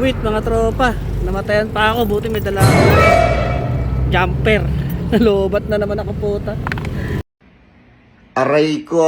Wait mga tropa, namatayan pa ako, buti may dala ako jumper. Nalobat na naman ako puta. Aray ko.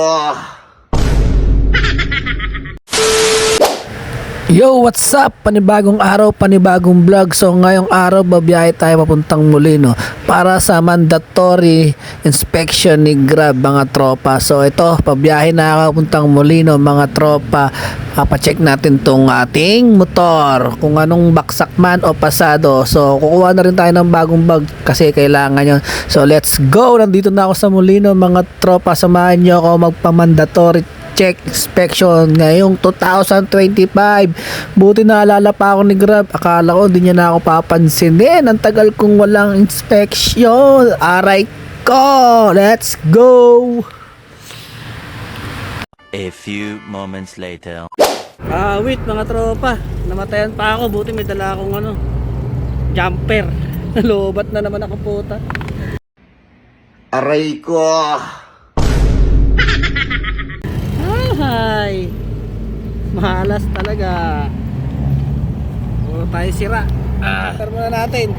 Yo, what's up? Panibagong araw, panibagong vlog. So ngayong araw babiyahe tayo papuntang Molino para sa mandatory inspection ni Grab mga tropa. So ito, pabiyahe na ako papuntang Molino mga tropa. Papacheck natin tong ating motor kung anong baksak man o pasado. So kukuha na rin tayo ng bagong bag kasi kailangan yon. So let's go! Nandito na ako sa Molino mga tropa. Samahan nyo ako magpa-mandatory check inspection ngayong 2025. Buti naalala pa ako ni Grab. Akala ko hindi niya na ako papansinin. Ang tagal kong walang inspection. Aray ko! Let's go! A few moments later. Wait mga tropa, namatayan pa ako, buti may dala akong jumper. Nalobat na naman ako puta. Aray ko. Ay, mahalas talaga. Puro tayo sira. Tara muna natin.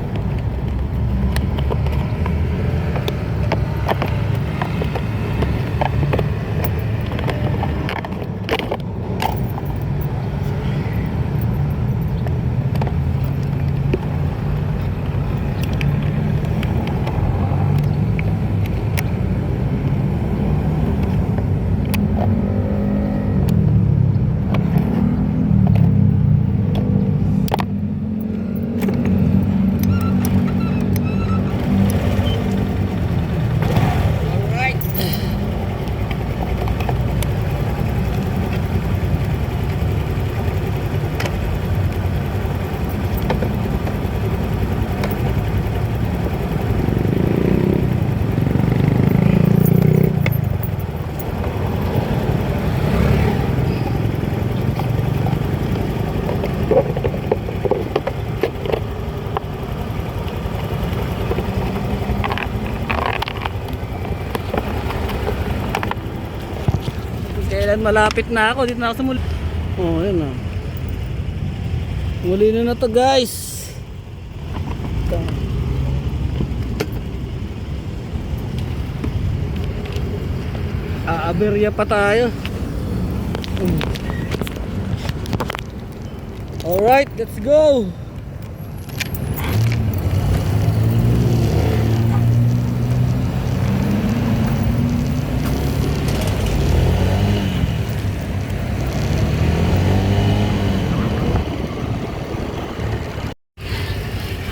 Kailan malapit na ako, dito na ako sa Molino. Oh, ayun na. Molino na to guys. Ito. Aaberya pa tayo. Alright, let's go.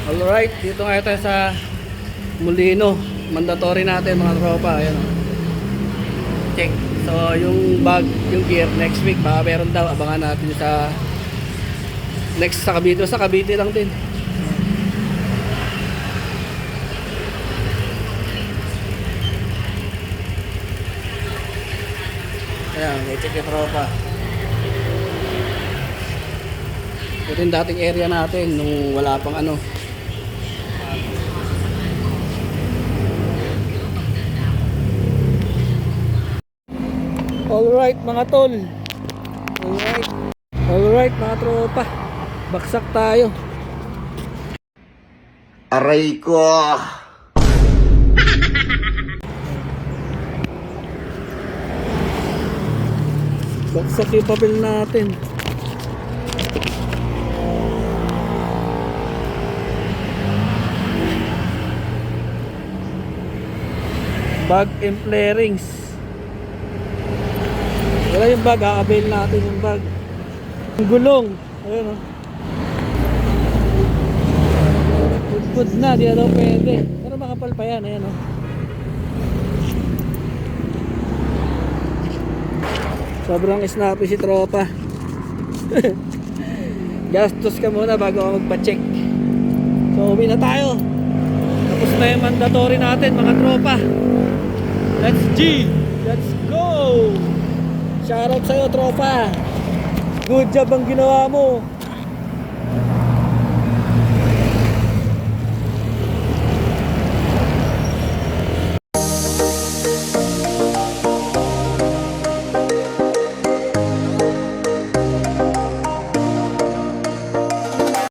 Alright, dito nga tayo sa Molino. Mandatory natin mga tropa. Ayan o. Check. So yung bag, yung gear next week baka meron daw. Abangan natin sa next sa Cavite. Sa Cavite lang din. Ayan, may check yung tropa. Ito yung dating area natin nung wala pang Alright mga tol. Alright mga tropa. Baksak tayo. Aray ko. Baksak yung papel natin. Bag and flarings. Wala yung bag, a-avail natin yung bag. Yung gulong. Ayun o. Good na, di na daw pwede. Pero makapal pa yan, ayan o. Sobrang snappy si tropa. Gastos ka muna bago ako magpa-check. So uwi na tayo. Tapos na yung mandatory natin mga tropa. Let's G! Let's go! Shoutout sa'yo tropa. Good job ang ginawa mo.